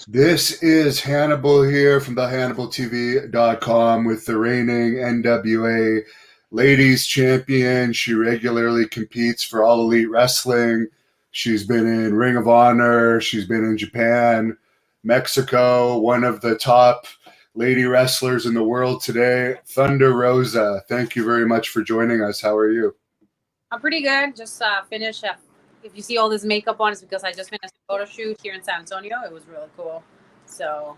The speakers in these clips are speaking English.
This is Hannibal here from the HannibalTV.com with the reigning NWA Ladies Champion. She regularly competes for All Elite Wrestling. She's been in Ring of Honor. She's been in Japan, Mexico, one of the top lady wrestlers in the world today, Thunder Rosa. Thank you very much for joining us. How are you? I'm pretty good. Just finished. If you see all this makeup on, it's because I just finished a photo shoot here in San Antonio. It was really cool. So,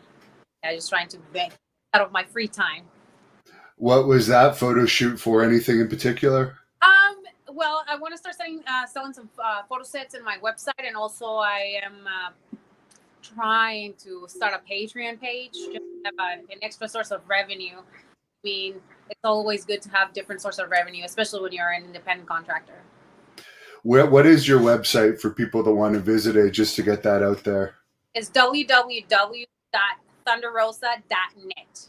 yeah, just trying to make out of my free time. What was that photo shoot for? Anything in particular? Well, I want to start selling some photo sets in my website, and also I am trying to start a Patreon page just to have an extra source of revenue. I mean, it's always good to have different sources of revenue, especially when you're an independent contractor. What is your website for people that want to visit it, just to get that out there? It's www.thunderrosa.net.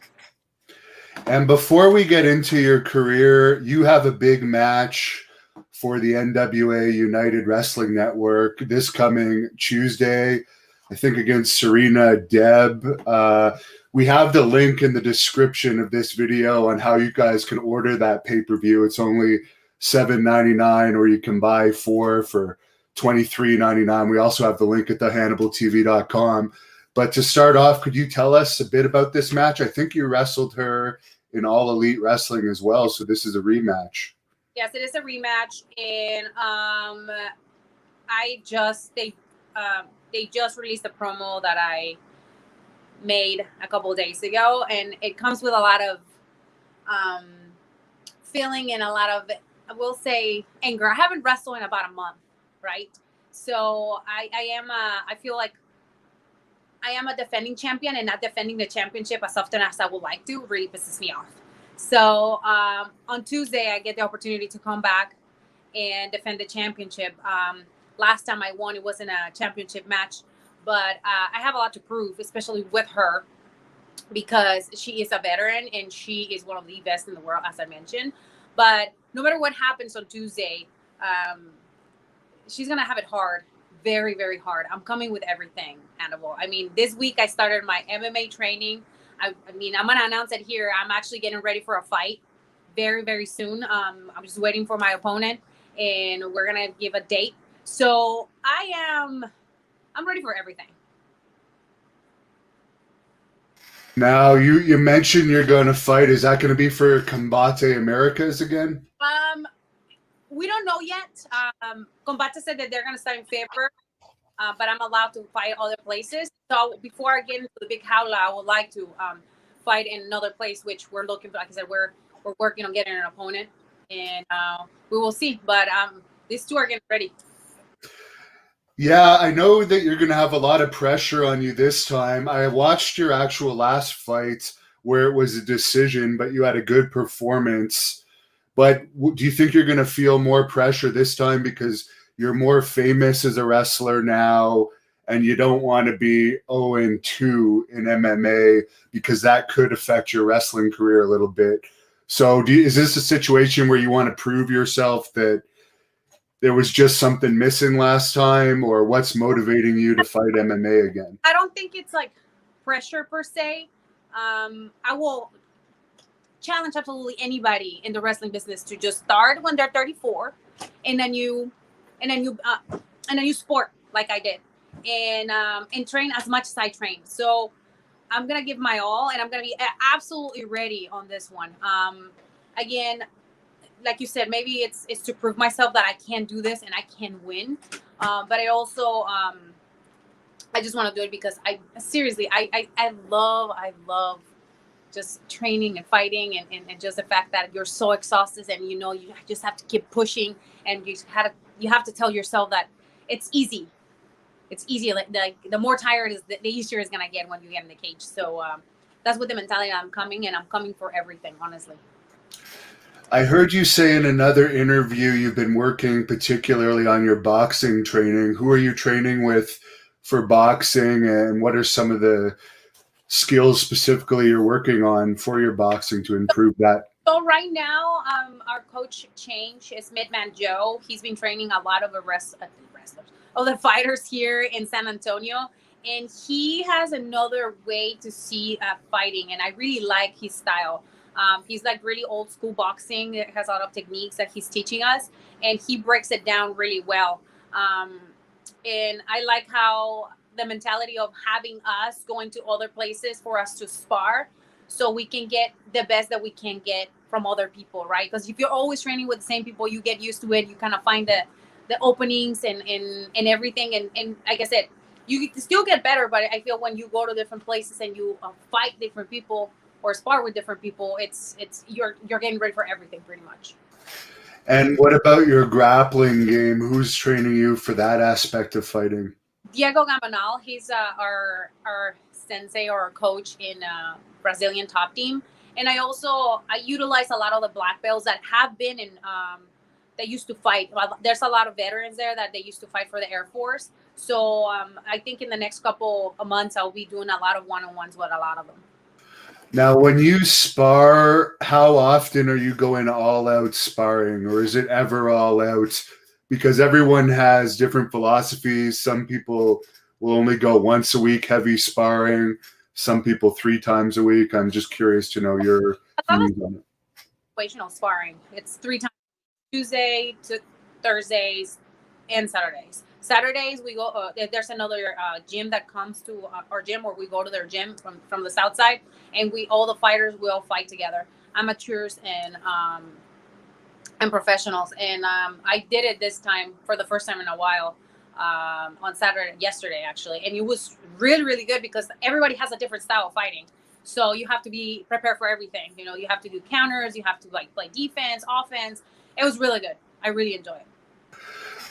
And before we get into your career, you have a big match for the NWA United Wrestling Network this coming Tuesday, I think against Serena Deb. We have the link in the description of this video on how you guys can order that pay-per-view. It's only $7.99, or you can buy 4 for $23.99. We also have the link at the HannibalTV.com. But to start off, could you tell us a bit about this match? I think you wrestled her in All Elite Wrestling as well, so this is a rematch. Yes, it is a rematch, and they just released a promo that I made a couple of days ago, and it comes with a lot of feeling and a lot of, I will say, anger. I haven't wrestled in about a month, right? So I feel like I am a defending champion, and not defending the championship as often as I would like to really pisses me off. So on Tuesday, I get the opportunity to come back and defend the championship. Last time I won, it wasn't a championship match, but I have a lot to prove, especially with her, because she is a veteran and she is one of the best in the world, as I mentioned. But no matter what happens on Tuesday, she's going to have it hard. Very, very hard. I'm coming with everything, Hannibal. I mean, this week I started my MMA training. I mean, I'm going to announce it here. I'm actually getting ready for a fight very, very soon. I'm just waiting for my opponent, and we're going to give a date. So I'm ready for everything. Now, you mentioned you're going to fight. Is that going to be for Combate Americas again? We don't know yet. Combate said that they're going to start in February, but I'm allowed to fight other places. So before I get into the big howler, I would like to fight in another place, which we're looking for. Like I said, we're working on getting an opponent, and we will see. But these two are getting ready. Yeah, I know that you're going to have a lot of pressure on you this time. I watched your actual last fight where it was a decision, but you had a good performance. But do you think you're going to feel more pressure this time because you're more famous as a wrestler now, and you don't want to be 0-2 in MMA because that could affect your wrestling career a little bit? So is this a situation where you want to prove yourself that there was just something missing last time, or what's motivating you to fight MMA again? I don't think it's like pressure per se. I will challenge absolutely anybody in the wrestling business to just start when they're 34, and then you sport like I did, and train as much as I train. So I'm gonna give my all, and I'm gonna be absolutely ready on this one. Again, like you said, maybe it's to prove myself that I can do this and I can win. But I also I just want to do it because I love just training and fighting, and just the fact that you're so exhausted, and you just have to keep pushing, and you have to tell yourself that it's easy. It's easy. Like the more tired is, the easier it's gonna get when you get in the cage. So that's with the mentality I'm coming, and I'm coming for everything, honestly. I heard you say in another interview you've been working particularly on your boxing training. Who are you training with for boxing, and what are some of the skills specifically you're working on for your boxing to improve that? So right now, our coach changed. It's Midman Joe. He's been training a lot of the fighters here in San Antonio, and he has another way to see fighting, and I really like his style. He's like really old school boxing. It has a lot of techniques that he's teaching us, and he breaks it down really well. And I like how the mentality of having us going to other places for us to spar, so we can get the best that we can get from other people, right? Because if you're always training with the same people, you get used to it. You kind of find the openings and everything. And like I said, you still get better, but I feel when you go to different places and you fight different people or spar with different people, it's you're getting ready for everything pretty much. And what about your grappling game? Who's training you for that aspect of fighting? Diego Gamanal, he's our sensei or our coach in Brazilian top team. And I utilize a lot of the black belts that have been in that used to fight. There's a lot of veterans there that they used to fight for the Air Force. So I think in the next couple of months, I'll be doing a lot of one-on-ones with a lot of them. Now, when you spar, how often are you going all out sparring, or is it ever all out? Because everyone has different philosophies. Some people will only go once a week, heavy sparring. Some people 3 times a week. I'm just curious to know your views on it. Situational sparring. It's 3 times, Tuesday to Thursdays and Saturdays. Saturdays we go. There's another gym that comes to our gym, or we go to their gym from the south side, and all the fighters will fight together, amateurs and professionals. And I did it this time for the first time in a while on yesterday actually, and it was really, really good because everybody has a different style of fighting. So you have to be prepared for everything. You know, you have to do counters, you have to like play defense, offense. It was really good. I really enjoy it.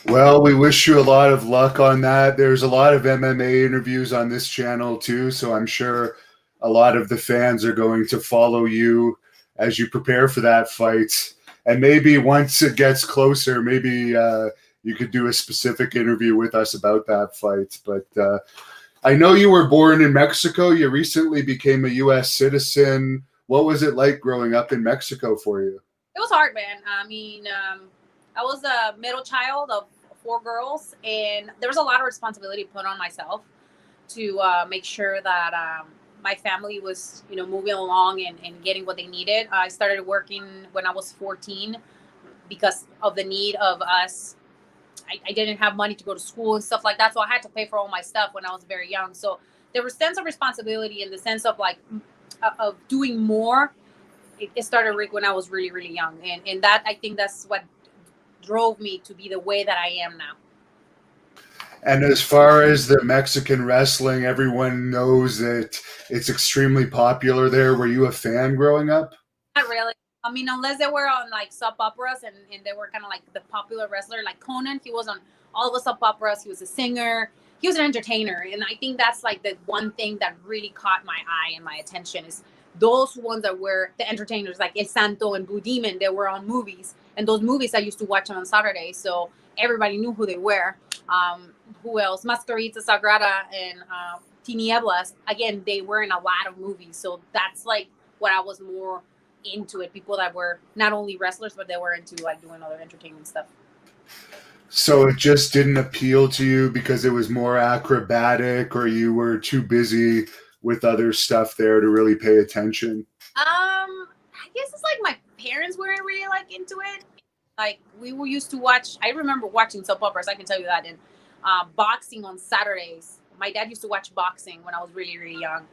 Well, we wish you a lot of luck on that. There's a lot of MMA interviews on this channel too, so I'm sure a lot of the fans are going to follow you as you prepare for that fight. And maybe once it gets closer, maybe you could do a specific interview with us about that fight. But I know you were born in Mexico. You recently became a U.S. citizen. What was it like growing up in Mexico for you? It was hard, man. I mean, I was a middle child of 4 girls, and there was a lot of responsibility put on myself to make sure that my family was, moving along and getting what they needed. I started working when I was 14 because of the need of us. I didn't have money to go to school and stuff like that, so I had to pay for all my stuff when I was very young. So there was a sense of responsibility in the sense of like of doing more. It started when I was really, really young, and that I think that's what drove me to be the way that I am now. And as far as the Mexican wrestling, everyone knows that it's extremely popular there. Were you a fan growing up? Not really. I mean, unless they were on like soap operas and they were kind of like the popular wrestler, like Conan. He was on all the soap operas. He was a singer. He was an entertainer. And I think that's like the one thing that really caught my eye and my attention is those ones that were the entertainers, like El Santo and Blue Demon. They were on movies. And those movies I used to watch on Saturdays. So everybody knew who they were. Who else? Mascarita Sagrada and Tinieblas. Again, they were in a lot of movies. So that's like what I was more into it. People that were not only wrestlers, but they were into like doing other entertainment stuff. So it just didn't appeal to you because it was more acrobatic, or you were too busy with other stuff there to really pay attention? I guess it's like my parents weren't really like into it. Like we were used to watch. I remember watching soap operas. I can tell you that. And boxing on Saturdays. My dad used to watch boxing when I was really, really young.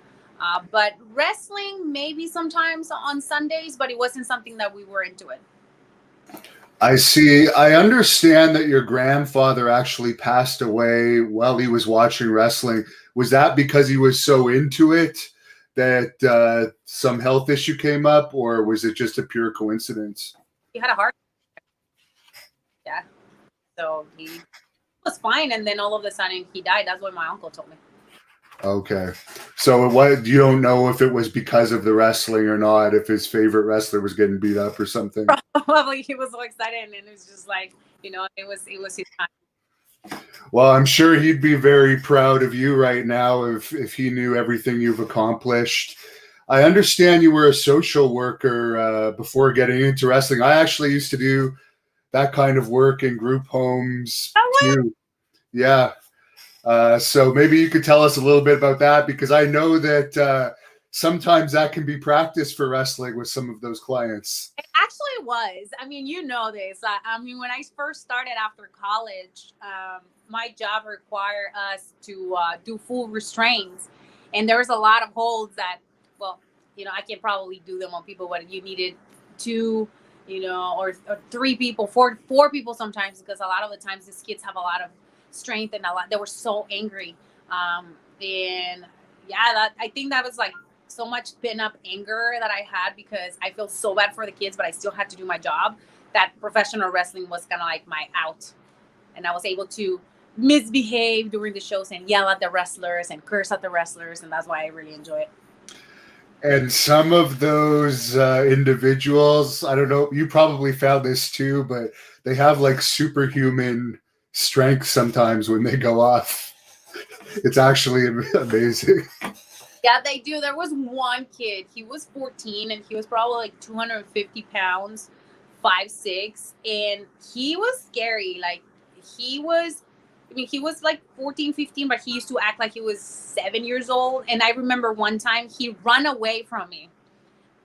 But wrestling maybe sometimes on Sundays, but it wasn't something that we were into it. I see. I understand that your grandfather actually passed away while he was watching wrestling. Was that because he was so into it that some health issue came up, or was it just a pure coincidence? He had a heart attack. Yeah. So he was fine, and then all of a sudden he died. That's what my uncle told me. Okay. So you don't know if it was because of the wrestling or not, if his favorite wrestler was getting beat up or something? Probably he was so excited, and it was just like, it was his time. Well, I'm sure he'd be very proud of you right now if he knew everything you've accomplished. I understand you were a social worker before getting into wrestling. I actually used to do that kind of work in group homes too. Yeah. So maybe you could tell us a little bit about that, because I know that sometimes that can be practice for wrestling with some of those clients. It actually was. I mean, you know this. I mean, when I first started after college, my job required us to do full restraints. And there was a lot of holds that, well, I can probably do them on people, but you needed two, or three people, four people sometimes, because a lot of the times these kids have a lot of strength and they were so angry. And yeah, I think that was like so much pent up anger that I had, because I feel so bad for the kids, but I still had to do my job, that professional wrestling was kind of like my out. And I was able to misbehave during the shows and yell at the wrestlers and curse at the wrestlers. And that's why I really enjoy it. And some of those individuals, I don't know, you probably found this too, but they have like superhuman strength sometimes when they go off. It's actually amazing. Yeah, they do. There was one kid, he was 14 and he was probably like 250 pounds, 5'6", and he was scary. Like he was like 14, 15, but he used to act like he was 7 years old. And I remember one time he ran away from me,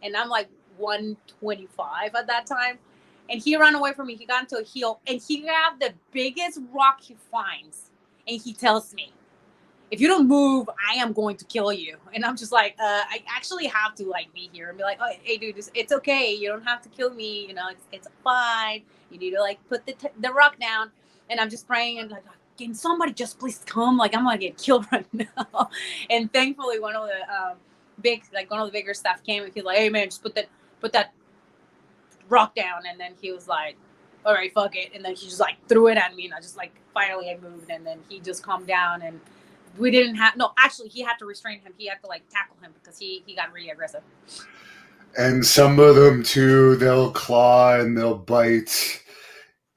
and I'm like 125 at that time. And he ran away from me. He got into a heel and he grabbed the biggest rock he finds. And he tells me, if you don't move, I am going to kill you. And I'm just like, I actually have to like be here and be like, oh, hey dude, it's okay. You don't have to kill me. It's fine. You need to like put the rock down. And I'm just praying and like, can somebody just please come? Like I'm gonna get killed right now. And thankfully one of the bigger staff came and he's like, hey man, just put that rock down. And then he was like, all right, fuck it. And then he just like threw it at me, and I just like finally I moved, and then he just calmed down. And we didn't have actually he had to restrain him. He had to like tackle him because he got really aggressive. And some of them too, they'll claw and they'll bite.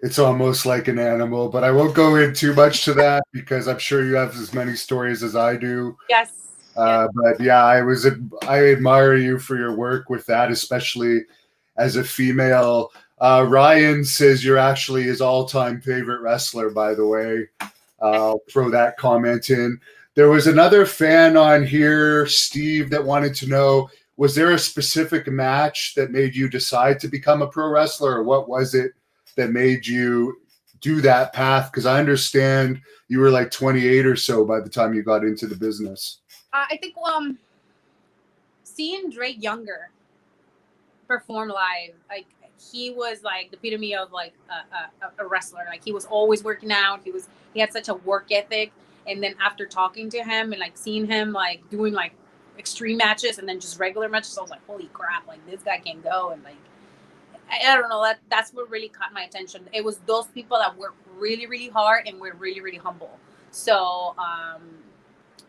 It's almost like an animal, but I won't go in too much to that because I'm sure you have as many stories as I do. Yes. But yeah, I admire you for your work with that, especially as a female. Ryan says you're actually his all-time favorite wrestler, by the way. I'll throw that comment in. There was another fan on here, Steve, that wanted to know, was there a specific match that made you decide to become a pro wrestler, or what was it that made you do that path? Because I understand you were like 28 or so by the time you got into the business. I think seeing Drake Younger perform live, like he was like the epitome of like a wrestler. Like he was always working out. He had such a work ethic. And then after talking to him and like seeing him like doing like extreme matches and then just regular matches, I was like, holy crap, like this guy can go. And like I don't know, that's what really caught my attention. It was those people that work really, really hard and were really, really humble. So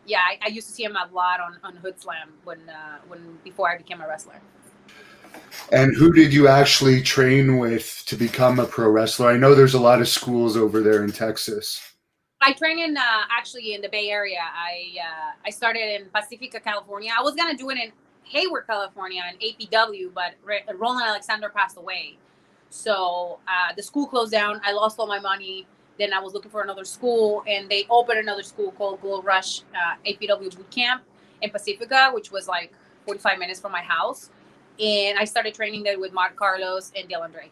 yeah, I used to see him a lot on Hood Slam when before I became a wrestler. And who did you actually train with to become a pro wrestler? I know there's a lot of schools over there in Texas. I trained in actually in the Bay Area. I started in Pacifica, California. I was gonna do it in Hayward, California, in APW, but Roland Alexander passed away, so the school closed down. I lost all my money. Then I was looking for another school, and they opened another school called Gold Rush APW Boot Camp in Pacifica, which was like 45 minutes from my house. And I started training there with Mark Carlos and Dylan Drake.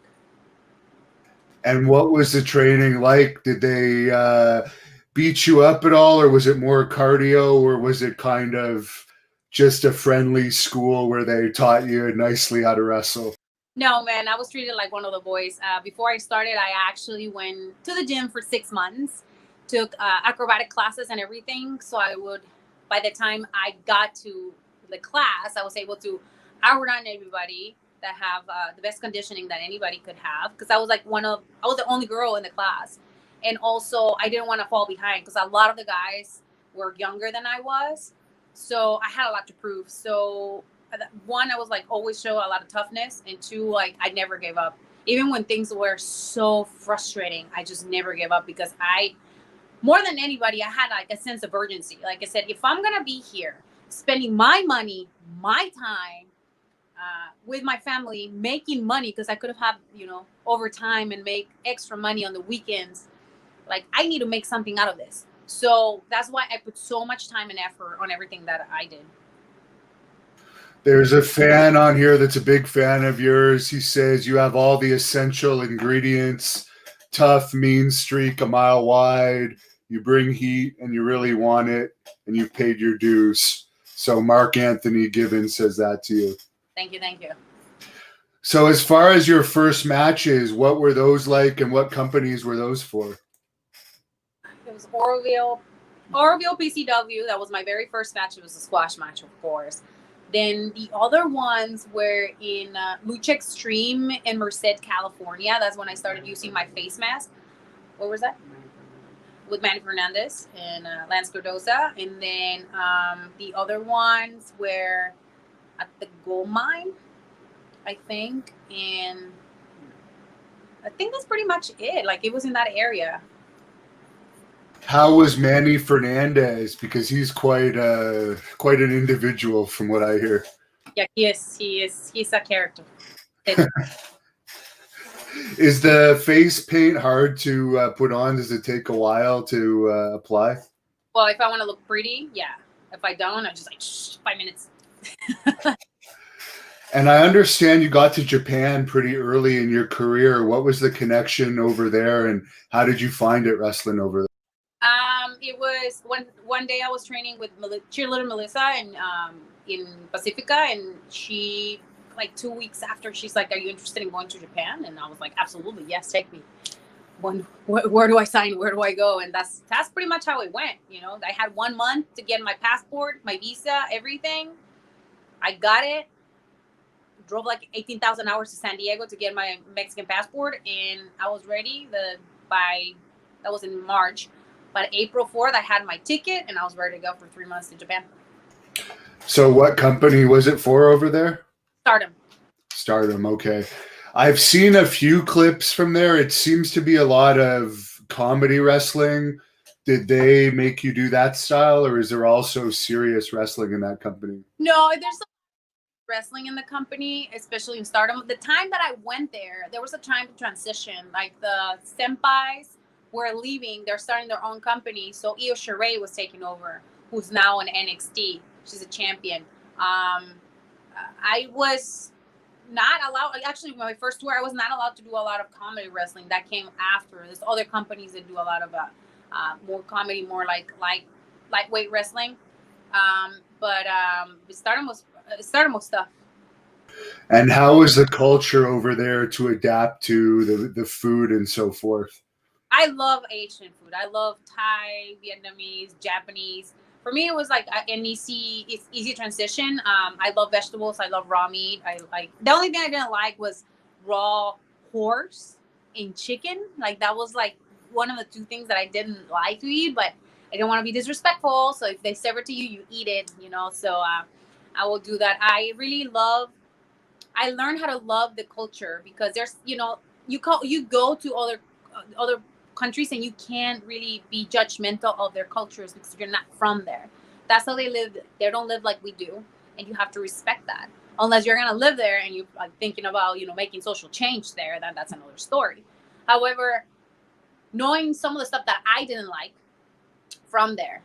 And what was the training like? Did they beat you up at all, or was it more cardio, or was it kind of just a friendly school where they taught you nicely how to wrestle? No, man, I was treated like one of the boys. Before I started, I actually went to the gym for 6 months, took acrobatic classes and everything. So by the time I got to the class, I was able to outrun everybody, that have the best conditioning that anybody could have, because I was like I was the only girl in the class. And also I didn't want to fall behind because a lot of the guys were younger than I was, so I had a lot to prove. So one, I was like always show a lot of toughness, and two, like I never gave up. Even when things were so frustrating, I just never gave up, because more than anybody, I had like a sense of urgency. Like I said, if I'm gonna be here spending my money, my time, with my family, making money, because I could have had, overtime and make extra money on the weekends. Like I need to make something out of this. So that's why I put so much time and effort on everything that I did. There's a fan on here that's a big fan of yours. He says you have all the essential ingredients: tough, mean streak, a mile wide. You bring heat and you really want it, and you've paid your dues. So Mark Anthony Gibbons says that to you. Thank you. Thank you. So as far as your first matches, what were those like and what companies were those for? It was Oroville PCW. That was my very first match. It was a squash match, of course. Then the other ones were in Lucha Extreme in Merced, California. That's when I started using my face mask. What was that? With Manny Fernandez and Lance Cardoza. And then the other ones were at the Gold Mine, I think. And I think that's pretty much it. Like, it was in that area. How was Manny Fernandez? Because he's quite an individual from what I hear. Yeah, he is. He's a character. Is the face paint hard to put on? Does it take a while to apply? Well, if I want to look pretty, yeah. If I don't, I'm just like, shh, 5 minutes. And I understand you got to Japan pretty early in your career. What was the connection over there, and how did you find it wrestling over there? It was one day I was training with cheerleader Melissa in Pacifica, and she, like 2 weeks after, she's like, "Are you interested in going to Japan?" And I was like, "Absolutely, yes, take me." Where do I sign? Where do I go? And that's pretty much how it went. You know, I had 1 month to get my passport, my visa, everything. I got it. Drove like 18,000 hours to San Diego to get my Mexican passport, and I was ready. That was in March. But April 4th, I had my ticket, and I was ready to go for 3 months to Japan. So what company was it for over there? Stardom, okay. I've seen a few clips from there. It seems to be a lot of comedy wrestling. Did they make you do that style, or is there also serious wrestling in that company? No, there's wrestling in the company, especially in Stardom. The time that I went there was a time of transition. Like, the senpais were leaving, they're starting their own company. So Io Shirai was taking over, who's now in NXT. She's a champion. I was not allowed. Actually, my first tour, I was not allowed to do a lot of comedy wrestling. That came after. There's other companies that do a lot of more comedy, more like lightweight wrestling. But Stardom was stuff. And how was the culture over there to adapt to the food and so forth? I love Asian food. I love Thai, Vietnamese, Japanese. For me, it was like an easy transition. I love vegetables. I love raw meat. The only thing I didn't like was raw horse and chicken. Like, that was like one of the two things that I didn't like to eat, but I didn't want to be disrespectful. So if they serve it to you, you eat it, you know. So I will do that. I learned how to love the culture, because there's, you go to other countries and you can't really be judgmental of their cultures because you're not from there. That's how they live. They don't live like we do, and you have to respect that. Unless you're gonna live there and you're thinking about making social change there, then that's another story. However, knowing some of the stuff that I didn't like from there,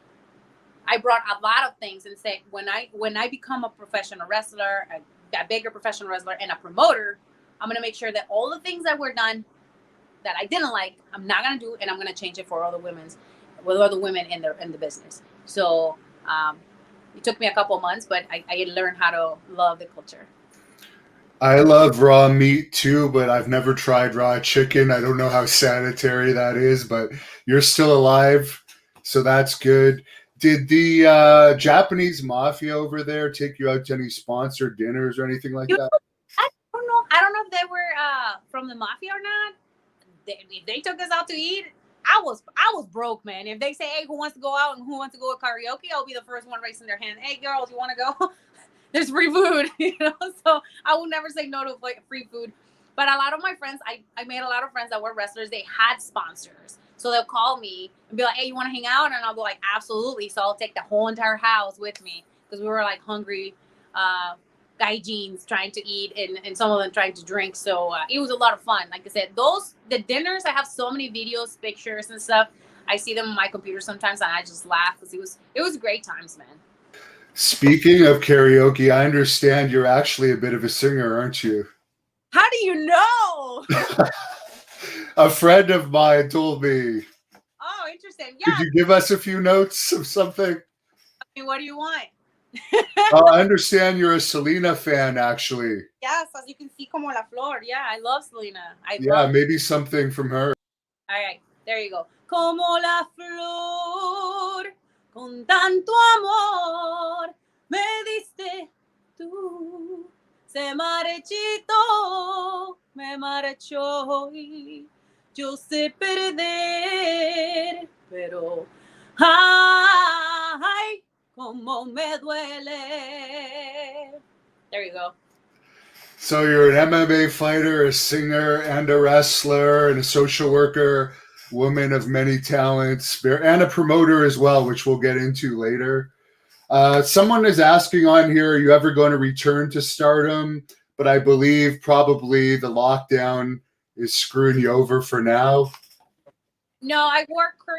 I brought a lot of things and said, when I become a professional wrestler, a bigger professional wrestler, and a promoter, I'm gonna make sure that all the things that were done that I didn't like, I'm not gonna do, and I'm gonna change it for other women in the business. So it took me a couple of months, but I learned how to love the culture. I love raw meat too, but I've never tried raw chicken. I don't know how sanitary that is, but you're still alive, so that's good. Did the Japanese Mafia over there take you out to any sponsored dinners or anything like that? I don't know if they were from the Mafia or not. If they took us out to eat, I was broke, man. If they say, "Hey, who wants to go out and who wants to go to karaoke?" I'll be the first one raising their hand. "Hey, girls, you want to go?" There's free food, So I will never say no to free food. But a lot of my friends, I made a lot of friends that were wrestlers. They had sponsors, so they'll call me and be like, "Hey, you want to hang out?" And I'll be like, "Absolutely." So I'll take the whole entire house with me, because we were like hungry gaijins trying to eat, and some of them trying to drink. So it was a lot of fun. Like I said, the dinners, I have so many videos, pictures, and stuff. I see them on my computer sometimes, and I just laugh because it was great times, man. Speaking of karaoke, I understand you're actually a bit of a singer, aren't you? How do you know? A friend of mine told me. Oh, interesting. Yeah. Could you give us a few notes of something? I mean, what do you want? I understand you're a Selena fan, actually. Yes, as you can see, como la flor. Yeah, I love Selena. Maybe something from her. All right, there you go. Como la flor, con tanto amor, me diste tú. Se marchitó, me marchó y yo sé perder, pero ay, como me duele. There you go. So you're an MMA fighter, a singer, and a wrestler, and a social worker, woman of many talents, and a promoter as well, which we'll get into later. Someone is asking on here, are you ever going to return to Stardom? But I believe probably the lockdown is screwing you over for now. No, I work for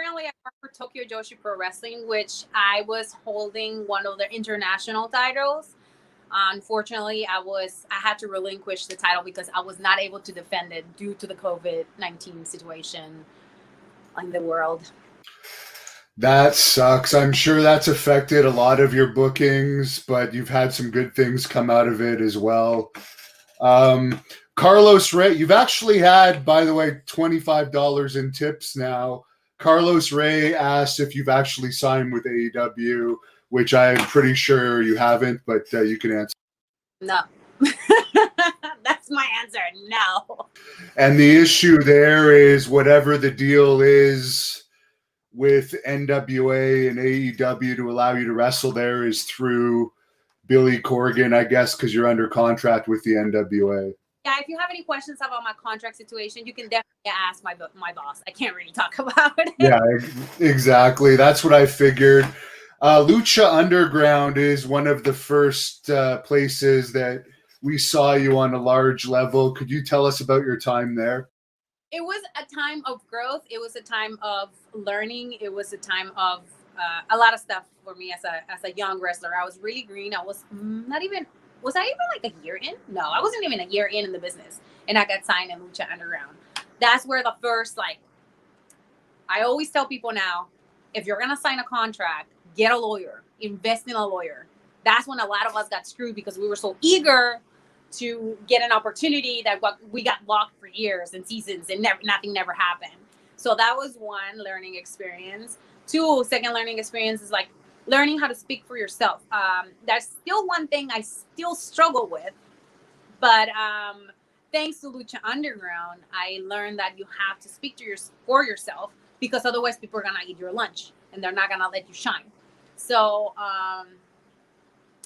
Tokyo Joshi Pro Wrestling, which I was holding one of their international titles. Unfortunately, I had to relinquish the title because I was not able to defend it due to the COVID-19 situation in the world. That sucks. I'm sure that's affected a lot of your bookings, but you've had some good things come out of it as well. Carlos Ray, you've actually had, by the way, $25 in tips now. Carlos Ray asked if you've actually signed with AEW, which I'm pretty sure you haven't, but you can answer. No. That's my answer. No. And the issue there is whatever the deal is with NWA and AEW to allow you to wrestle there is through Billy Corgan, I guess, because you're under contract with the NWA. Yeah, if you have any questions about my contract situation, you can definitely ask my boss. I can't really talk about it. Yeah, exactly. That's what I figured. Lucha Underground is one of the first places that we saw you on a large level. Could you tell us about your time there? It was a time of growth. It was a time of learning. It was a time of a lot of stuff for me as a young wrestler. I was really green. Was I even like a year in? No, I wasn't even a year in the business. And I got signed in Lucha Underground. That's where the first, I always tell people now, if you're going to sign a contract, get a lawyer, invest in a lawyer. That's when a lot of us got screwed because we were so eager to get an opportunity that we got locked for years and seasons and nothing never happened. So that was one learning experience. Second learning experience is learning how to speak for yourself. That's still one thing I still struggle with. But thanks to Lucha Underground, I learned that you have to speak for yourself because otherwise people are going to eat your lunch and they're not going to let you shine. So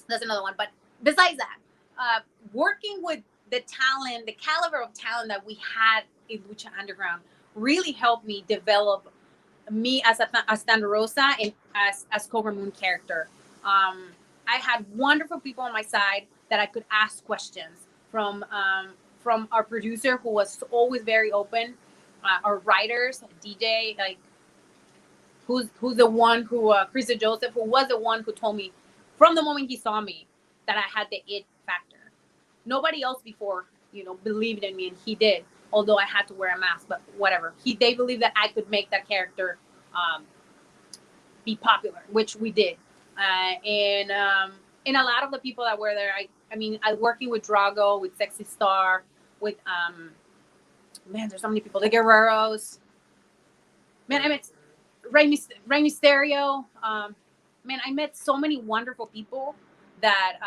that's another one. But besides that, working with the talent, the caliber of talent that we had in Lucha Underground really helped me develop me as Thunder Rosa and as Cobra Moon character. I had wonderful people on my side that I could ask questions from our producer, who was always very open, our writers, DJ, who's the one who Chris Joseph, who was the one who told me from the moment he saw me that I had the it factor. Nobody else before, believed in me, and he did. Although I had to wear a mask, but whatever. They believed that I could make that character be popular, which we did. And a lot of the people that were there, I working with Drago, with Sexy Star, with there's so many people. The Guerreros. Man, I met Rey Mysterio. I met so many wonderful people that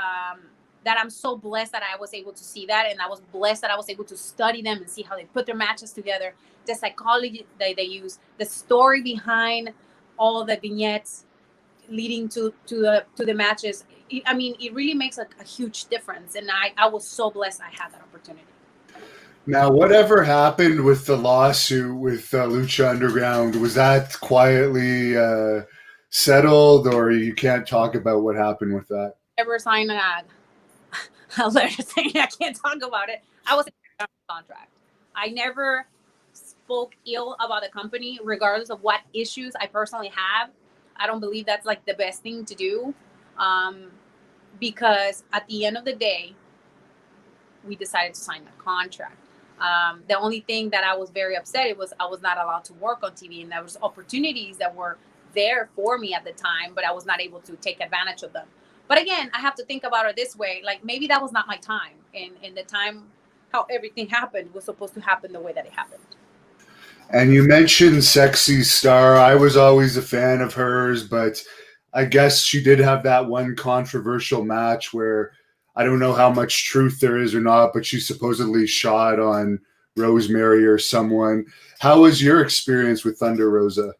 I'm so blessed that I was able to see that, and I was blessed that I was able to study them and see how they put their matches together, the psychology that they use, the story behind all the vignettes leading to the matches. It really makes a huge difference, and I was so blessed I had that opportunity. Now, whatever happened with the lawsuit with Lucha Underground, was that quietly settled, or you can't talk about what happened with that? Never signed a letter saying I can't talk about it. I was in a contract. I never spoke ill about the company, regardless of what issues I personally have. I don't believe that's like the best thing to do, because at the end of the day, we decided to sign a contract. The only thing that I was very upset was I was not allowed to work on TV, and there was opportunities that were there for me at the time, but I was not able to take advantage of them. But again, I have to think about it this way: like maybe that was not my time, and the time how everything happened was supposed to happen the way that it happened. And you mentioned Sexy Star. I was always a fan of hers, but I guess she did have that one controversial match where I don't know how much truth there is or not, but she supposedly shot on Rosemary or someone. How was your experience with Thunder Rosa?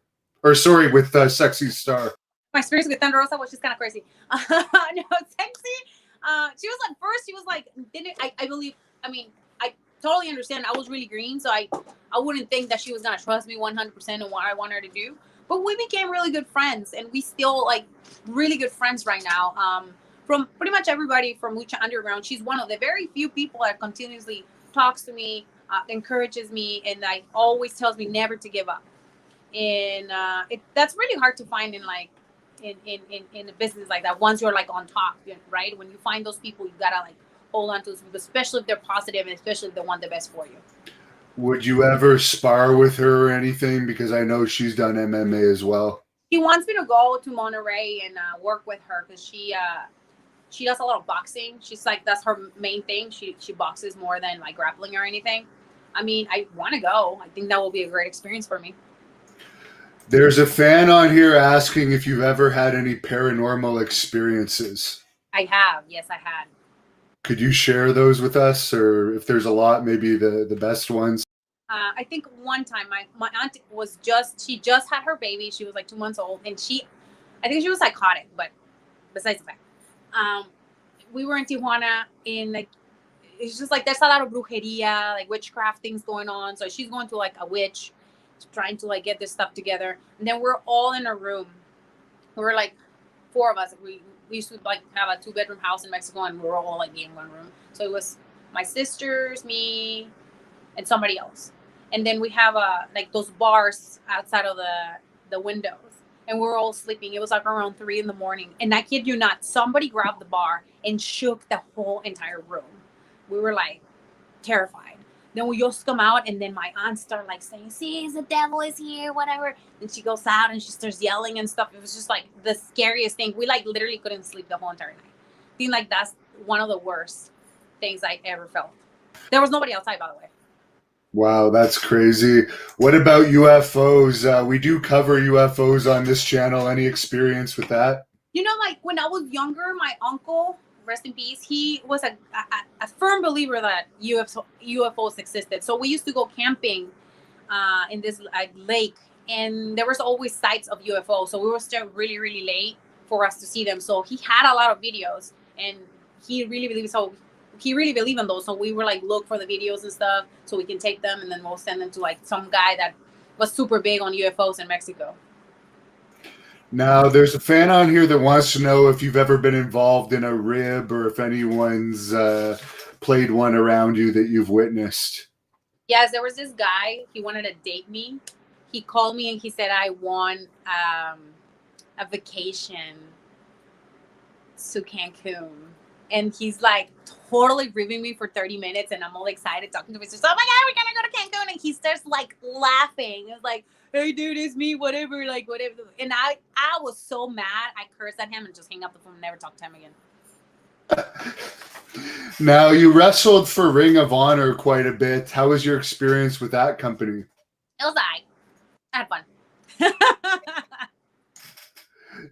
Or sorry, with Sexy Star? My experience with Thunder Rosa was just kind of crazy. No, Sexy. She was at first. She was like, didn't I believe? I mean, I totally understand. I was really green, so I wouldn't think that she was gonna trust me 100% on what I want her to do. But we became really good friends, and we still like really good friends right now. From pretty much everybody from Lucha Underground, she's one of the very few people that continuously talks to me, encourages me, and like always tells me never to give up. And that's really hard to find in like in a business like that. Once you're like on top, right? When you find those people, you gotta like hold on to those people, especially if they're positive and especially if they want the best for you. Would you ever spar with her or anything? Because I know she's done MMA as well. She wants me to go to Monterey and work with her because she does a lot of boxing. She's like, that's her main thing. She boxes more than like grappling or anything. I mean, I want to go. I think that will be a great experience for me. There's a fan on here asking if you've ever had any paranormal experiences. I have. Yes, I had. Could you share those with us? Or if there's a lot, maybe the best ones? I think one time my aunt she just had her baby. She was like 2 months old. And I think she was psychotic, but besides the fact. We were in Tijuana and like, it's just like, there's a lot of brujeria, like witchcraft things going on. So she's going to like a witch, trying to like get this stuff together. And then we're all in a room. We were like 4 of us. We used to like have a 2-bedroom house in Mexico, and we were all like in one room. So it was my sisters, me, and somebody else. And then we have like those bars outside of the windows. And we were all sleeping. It was like around 3 a.m. And I kid you not, somebody grabbed the bar and shook the whole entire room. We were like terrified. Then we just come out, and then my aunt started like saying, see, the devil is here, whatever. And she goes out and she starts yelling and stuff. It was just like the scariest thing. We like literally couldn't sleep the whole entire night. I think like that's one of the worst things I ever felt. There was nobody outside, by the way. Wow, that's crazy. What about UFOs? We do cover UFOs on this channel. Any experience with that? You know, like when I was younger, my uncle, rest in peace, he was a firm believer that UFOs existed. So we used to go camping in this lake, and there was always sights of UFOs. So we were still really, really late for us to see them. So he had a lot of videos, and he really believed in those. So we were like, look for the videos and stuff so we can take them, and then we'll send them to like some guy that was super big on UFOs in Mexico. Now, there's a fan on here that wants to know if you've ever been involved in a rib or if anyone's played one around you that you've witnessed. Yes, there was this guy. He wanted to date me. He called me and he said I won a vacation to Cancun. And he's like totally ribbing me for 30 minutes, and I'm all excited talking to him. He says, oh my God, we're gonna go to Cancun. And he starts like laughing. It was like, hey dude, it's me, whatever, like whatever. And I was so mad. I cursed at him and just hang up the phone and never talked to him again. Now, you wrestled for Ring of Honor quite a bit. How was your experience with that company? It was I had fun.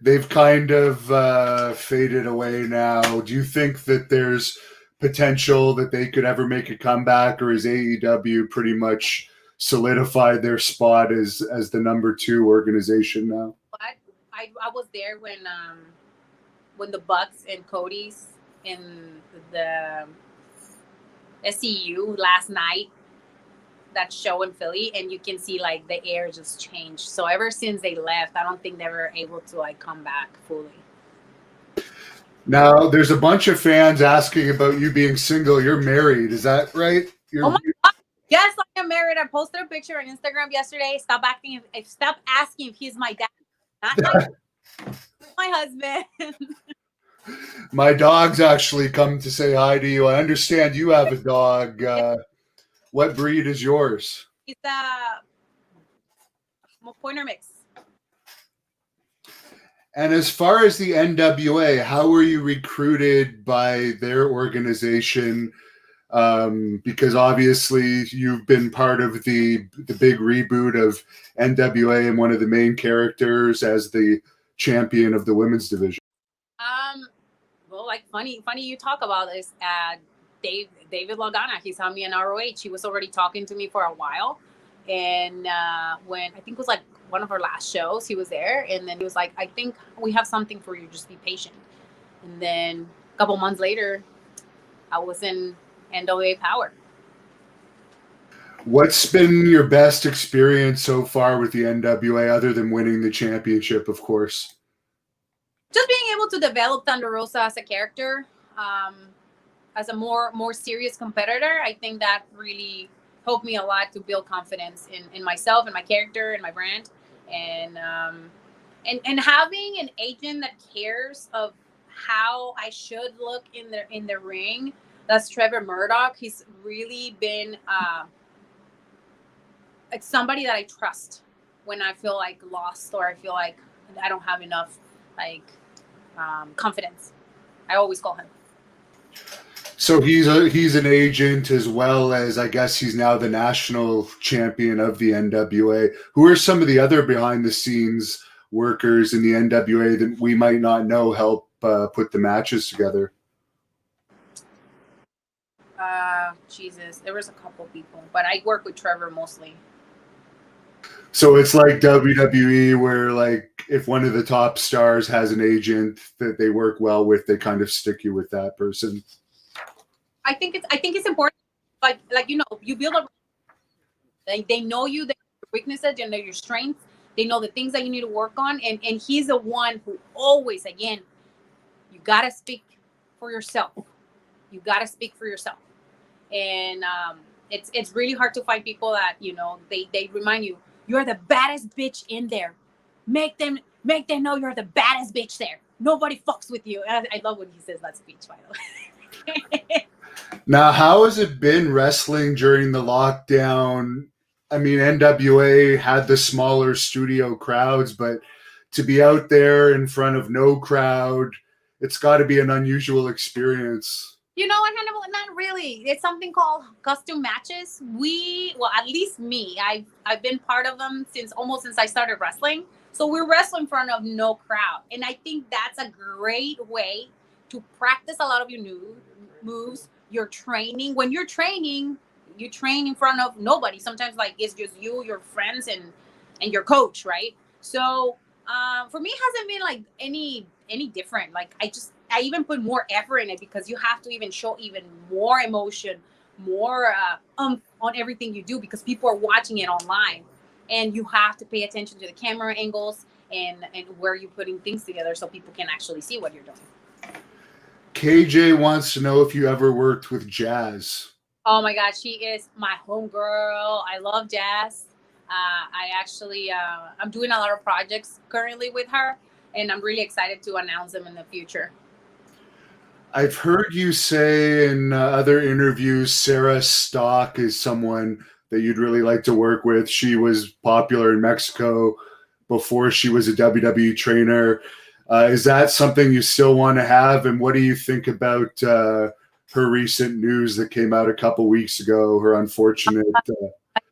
They've kind of faded away now. Do you think that there's potential that they could ever make a comeback, or is AEW pretty much solidified their spot as the #2 organization now? I was there when the Bucks and Cody's in the SCU last night, that show in Philly, and you can see like the air just changed. So ever since they left, I don't think they were able to like come back fully. Now, there's a bunch of fans asking about you being single. You're married, is that right? Oh my God. Yes, I am married. I posted a picture on Instagram yesterday. Stop asking if he's my dad, not my husband. My dog's actually come to say hi to you. I understand you have a dog. What breed is yours? He's a pointer mix. And as far as the NWA, how were you recruited by their organization? Because obviously you've been part of the big reboot of NWA and one of the main characters as the champion of the women's division. Well, like funny you talk about this. David Lagana, he's on me in ROH. He was already talking to me for a while, and when I think it was like one of our last shows, he was there, and then he was like, "I think we have something for you. Just be patient." And then a couple months later, I was in NWA Power. What's been your best experience so far with the NWA, other than winning the championship, of course? Just being able to develop Thunder Rosa as a character, as a more serious competitor. I think that really helped me a lot to build confidence in myself and my character and my brand, and having an agent that cares of how I should look in the ring. That's Trevor Murdoch. He's really been it's somebody that I trust when I feel like lost or I feel like I don't have enough confidence. I always call him. So he's an agent as well as, I guess, he's now the national champion of the NWA. Who are some of the other behind the scenes workers in the NWA that we might not know help put the matches together? Jesus, there was a couple people, but I work with Trevor mostly. So it's like WWE, where like if one of the top stars has an agent that they work well with, they kind of stick you with that person. I think it's important. Like you build a. They know you, they know your weaknesses, they know your strengths, they know the things that you need to work on, and he's the one who always, again, you gotta speak for yourself. You gotta speak for yourself, and it's really hard to find people that they remind you you're the baddest bitch in there. Make them know you're the baddest bitch there. Nobody fucks with you. I love when he says that speech, by the way. Now, how has it been wrestling during the lockdown? I mean, NWA had the smaller studio crowds, but to be out there in front of no crowd, it's got to be an unusual experience. You know what, Hannibal? Not really. It's something called custom matches. At least me, I've been part of them since I started wrestling. So we're wrestling in front of no crowd. And I think that's a great way to practice a lot of your new moves. You're training. When you're training, you train in front of nobody. Sometimes like it's just you, your friends, and your coach, right? So for me, it hasn't been like any different. Like I even put more effort in it because you have to even show even more emotion, more on everything you do because people are watching it online, and you have to pay attention to the camera angles and where you're putting things together so people can actually see what you're doing. KJ wants to know if you ever worked with Jazz. Oh my God, she is my homegirl. I love Jazz. I actually, I'm doing a lot of projects currently with her, and I'm really excited to announce them in the future. I've heard you say in other interviews, Sarah Stock is someone that you'd really like to work with. She was popular in Mexico before she was a WWE trainer. Is that something you still want to have? And what do you think about her recent news that came out a couple weeks ago, her unfortunate...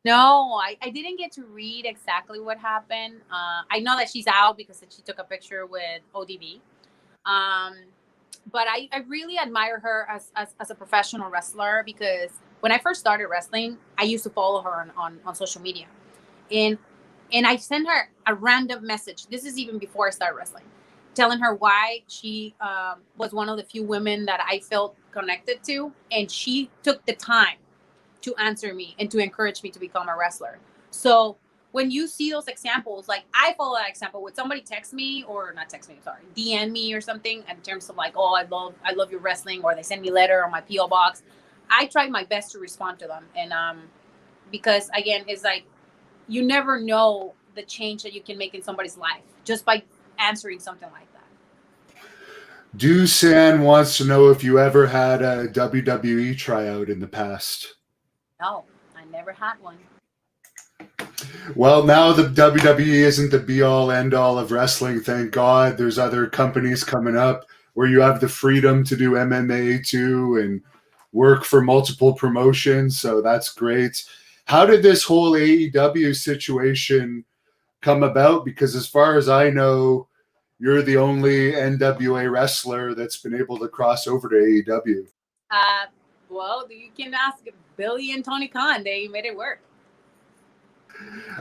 No, I didn't get to read exactly what happened. I know that she's out because she took a picture with ODB. But I really admire her as a professional wrestler because when I first started wrestling, I used to follow her on social media. And I sent her a random message. This is even before I started wrestling, telling her why she was one of the few women that I felt connected to. And she took the time to answer me and to encourage me to become a wrestler. So when you see those examples, like I follow that example, would somebody text me or not text me, sorry, DM me or something in terms of like, oh, I love your wrestling, or they send me a letter on my PO box. I try my best to respond to them. And because again, it's like you never know the change that you can make in somebody's life just by answering something like that. Dosan wants to know if you ever had a WWE tryout in the past. No, I never had one. Well, now the WWE isn't the be-all, end-all of wrestling, thank God. There's other companies coming up where you have the freedom to do MMA too and work for multiple promotions, so that's great. How did this whole AEW situation come about? Because as far as I know, you're the only NWA wrestler that's been able to cross over to AEW. Well, you can ask Billy and Tony Khan. They made it work.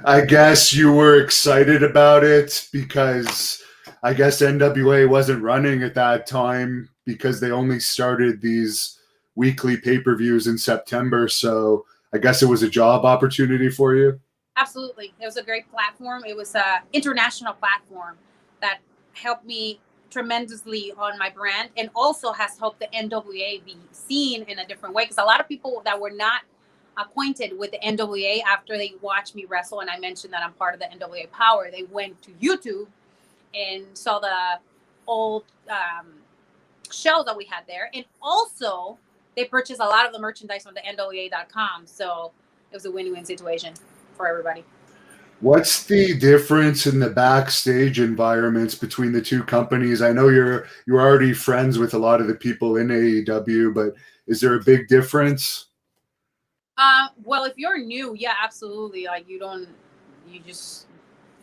I guess you were excited about it because I guess NWA wasn't running at that time because they only started these weekly pay-per-views in September. So I guess it was a job opportunity for you. Absolutely. It was a great platform. It was an international platform that helped me tremendously on my brand and also has helped the NWA be seen in a different way. Because a lot of people that were not acquainted with the NWA after they watched me wrestle, and I mentioned that I'm part of the NWA Power, they went to YouTube and saw the old show that we had there. And also they purchased a lot of the merchandise on the NWA.com. So it was a win-win situation for everybody. What's the difference in the backstage environments between the two companies? I know you're already friends with a lot of the people in AEW, but is there a big difference? Well, if you're new, yeah, absolutely. Like you're kind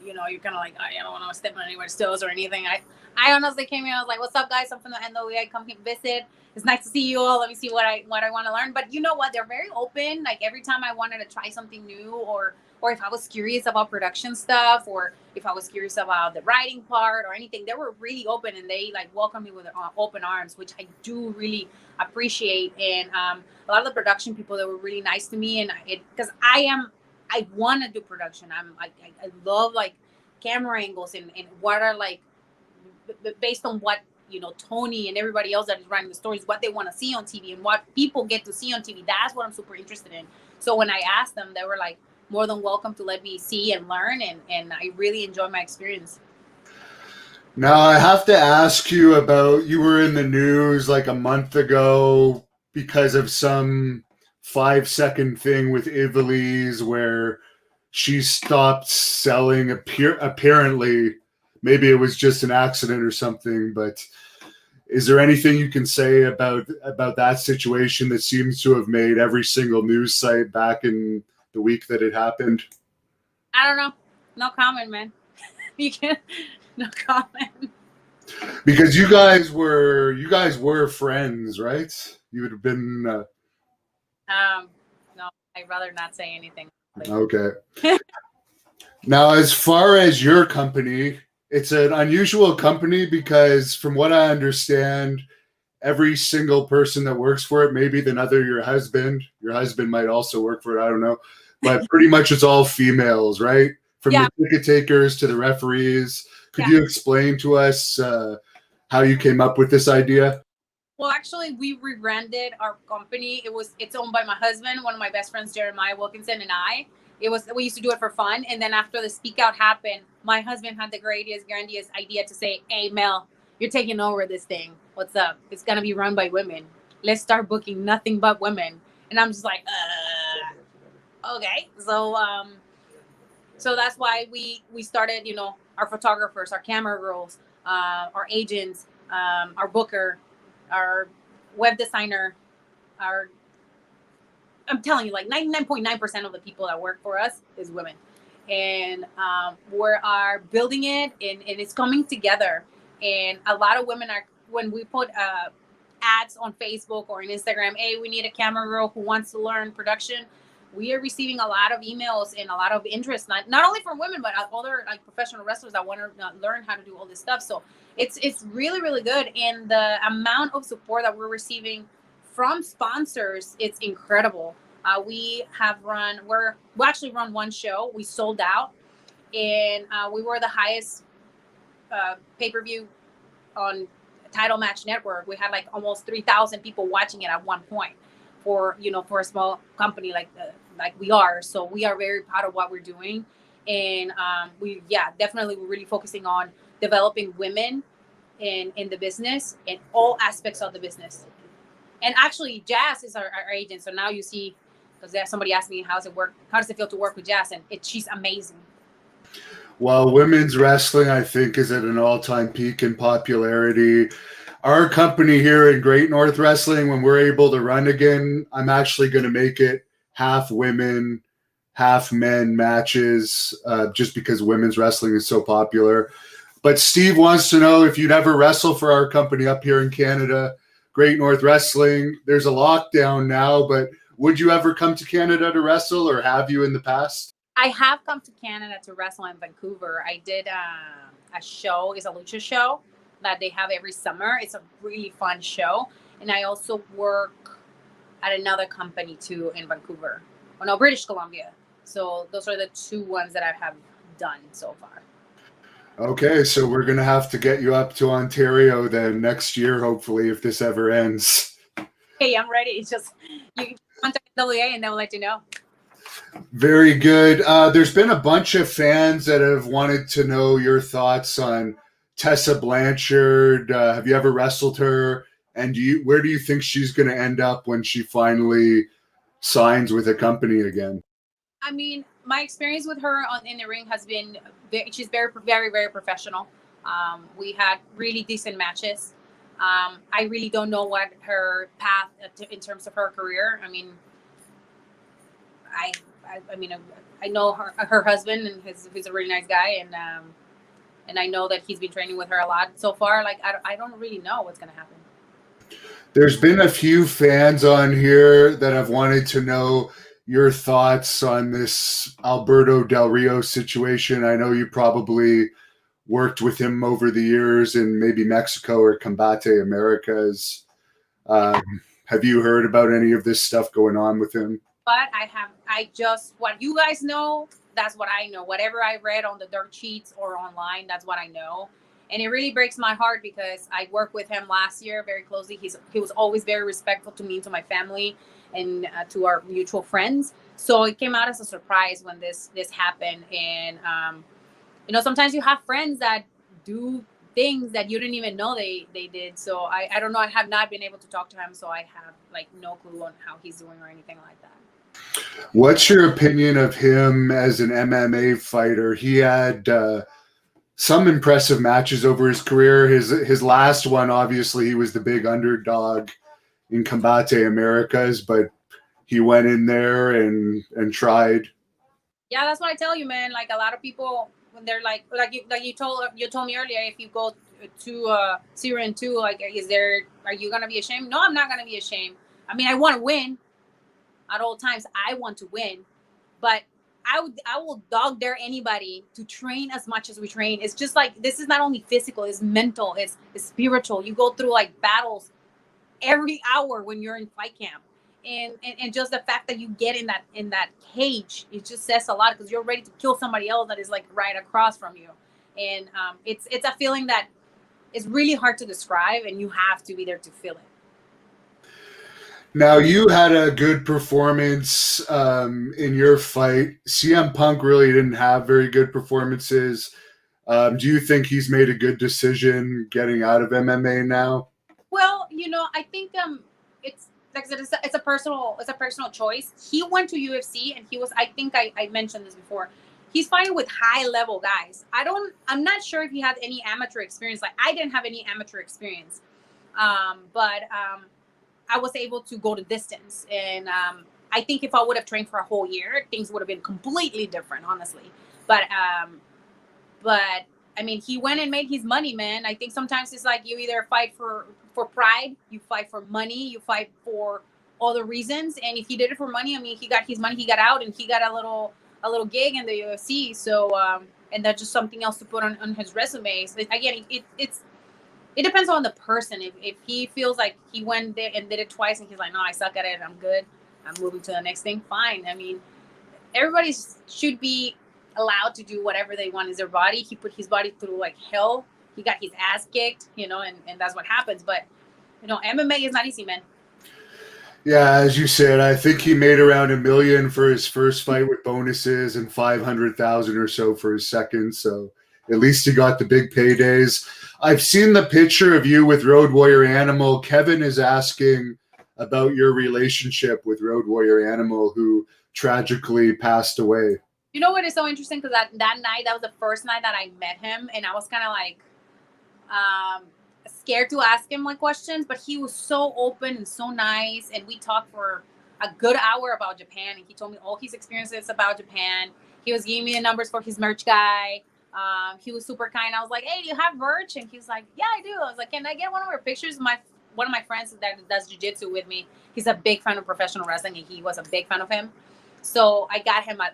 of like, I don't want to step on anyone's toes or anything. I honestly came here. I was like, "What's up, guys? I'm from the NWA. Come here, visit. It's nice to see you all. Let me see what I want to learn." But you know what? They're very open. Like every time I wanted to try something new, or if I was curious about production stuff, or if I was curious about the writing part or anything, they were really open and they like welcomed me with open arms, which I do really appreciate. And a lot of the production people, they were really nice to me, and because I want to do production. I love like camera angles and what are like based on what Tony and everybody else that is writing the stories, what they want to see on TV and what people get to see on TV. That's what I'm super interested in. So when I asked them, they were like more than welcome to let me see and learn, and I really enjoy my experience. Now I have to ask you about, you were in the news like a month ago because of some 5-second thing with Ivelisse where she stopped selling, apparently. Maybe it was just an accident or something, but is there anything you can say about that situation that seems to have made every single news site back in the week that it happened? I don't know. No comment, man. You can no comment. Because you guys were friends, right? You would have been. No, I'd rather not say anything. Okay. Now, as far as your company, it's an unusual company because, from what I understand, every single person that works for it, maybe your husband might also work for it, I don't know, but pretty much it's all females, right? From the ticket takers to the referees. Could you explain to us how you came up with this idea? Well, actually, we rebranded our company. It's owned by my husband, one of my best friends, Jeremiah Wilkinson, and I. We used to do it for fun, and then after the speak out happened, my husband had the grandiose idea to say, "Hey, Mel, you're taking over this thing. What's up? It's gonna be run by women. Let's start booking nothing but women." And I'm just like, okay. So that's why we started, our photographers, our camera girls, our agents, our booker, our web designer, I'm telling you, like 99.9% of the people that work for us is women. And we are building it, and it's coming together. And a lot of women when we put ads on Facebook or on Instagram, "Hey, we need a camera girl who wants to learn production," we are receiving a lot of emails and a lot of interest, not only from women, but other like professional wrestlers that want to learn how to do all this stuff. So it's really, really good. And the amount of support that we're receiving from sponsors, it's incredible. We actually run one show. We sold out, and we were the highest pay-per-view on Title Match Network. We had like almost 3,000 people watching it at one point for a small company like like we are. So we are very proud of what we're doing. And definitely we're really focusing on developing women in the business, in all aspects of the business. And actually Jazz is our agent. So now you see, because somebody asked me how does it feel to work with Jazz, and she's amazing. Well, women's wrestling, I think, is at an all-time peak in popularity. Our company here in Great North Wrestling, when we're able to run again, I'm actually going to make it half women, half men matches, just because women's wrestling is so popular. But Steve wants to know if you'd ever wrestle for our company up here in Canada, Great North Wrestling. There's a lockdown now, but would you ever come to Canada to wrestle, or have you in the past? I have come to Canada to wrestle in Vancouver. I did a show. It's a lucha show that they have every summer. It's a really fun show. And I also work at another company too in Vancouver. Oh no, British Columbia. So those are the two ones that I have done so far. Okay, so we're going to have to get you up to Ontario then next year, hopefully, if this ever ends. Hey, I'm ready. It's just, you can contact WA and they'll let you know. Very good. There's been a bunch of fans that have wanted to know your thoughts on Tessa Blanchard. Have you ever wrestled her? And where do you think she's going to end up when she finally signs with a company again? I mean, my experience with her in the ring has been, she's very, very, very professional. We had really decent matches. I really don't know what her path in terms of her career. I mean, I know her husband, and he's a really nice guy, and I know that he's been training with her a lot so far. Like I don't really know what's going to happen. There's been a few fans on here that have wanted to know your thoughts on this Alberto Del Rio situation. I know you probably worked with him over the years in maybe Mexico or Combate Americas. Have you heard about any of this stuff going on with him? But what you guys know, that's what I know. Whatever I read on the dirt sheets or online, that's what I know. And it really breaks my heart because I worked with him last year very closely. He was always very respectful to me, to my family, and to our mutual friends. So it came out as a surprise when this happened. And, sometimes you have friends that do things that you didn't even know they did. So I don't know. I have not been able to talk to him. So I have no clue on how he's doing or anything like that. What's your opinion of him as an MMA fighter? He had some impressive matches over his career. His last one, obviously, he was the big underdog in Combate Americas, but he went in there and tried. Yeah, that's what I tell you, man. Like a lot of people, when they're like you told me earlier, if you go to 0-2, are you gonna be ashamed? No, I'm not gonna be ashamed. I mean, I want to win. At all times, I want to win, but I will dog dare anybody to train as much as we train. It's just like, this is not only physical, it's mental, it's spiritual. You go through battles every hour when you're in fight camp, and just the fact that you get in that cage, it just says a lot, because you're ready to kill somebody else that is right across from you. And it's a feeling that is really hard to describe, and you have to be there to feel it. Now, you had a good performance in your fight. CM Punk really didn't have very good performances. Do you think he's made a good decision getting out of MMA now? Well, I think it's like I said, it's a personal choice. He went to UFC, and I think I mentioned this before. He's fighting with high level guys. I'm not sure if he had any amateur experience. Like, I didn't have any amateur experience, but I was able to go the distance. And I think if I would have trained for a whole year, things would have been completely different, honestly. But I mean, he went and made his money, man. I think sometimes it's like you either fight for pride, you fight for money, you fight for other reasons. And if he did it for money, I mean, he got his money, he got out, and he got a little gig in the UFC. So, and that's just something else to put on his resume. So again, it depends on the person. If he feels like he went there and did it twice, and he's like, no, I suck at it, I'm good, I'm moving to the next thing, fine. I mean, everybody should be allowed to do whatever they want. Is their body. He put his body through hell. He got his ass kicked, and that's what happens. But MMA is not easy, man. Yeah, as you said, I think he made around $1 million for his first fight with bonuses and 500,000 or so for his second. So at least he got the big paydays. I've seen the picture of you with Road Warrior Animal. Kevin is asking about your relationship with Road Warrior Animal, who tragically passed away. You know what is so interesting? Because that night, that was the first night that I met him, and I was kind of like scared to ask him like questions, but he was so open and so nice, and we talked for a good hour about Japan, and he told me all his experiences about Japan. He was giving me the numbers for his merch guy. He was super kind. I was like, "Hey, do you have merch?" And he was like, "Yeah, I do." I was like, "Can I get one of your pictures?" One of my friends that does jiu-jitsu with me, he's a big fan of professional wrestling, and he was a big fan of him. So I got him an